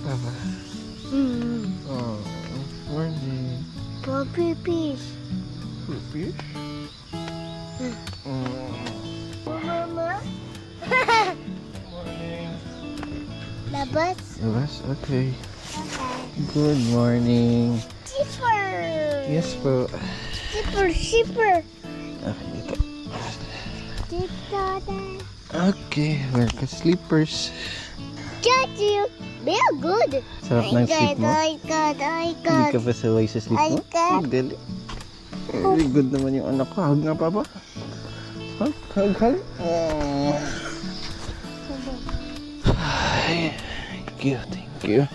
Papa. Oh, morning. Puppy fish. Puppy? Mama. Morning. Labas. Labas? Okay. Good morning. Zipper. Yes po. Zipper. Okay, dito. Zipper. Okay, wear ka slippers. Chachi. Very good. Sarap ng sleep mo. I got. Hindi ka pa saway sa sleep mo? Ang galing. Very good naman yung anak ko. Hug nga, Papa. Hug. Oh. Ay, thank you.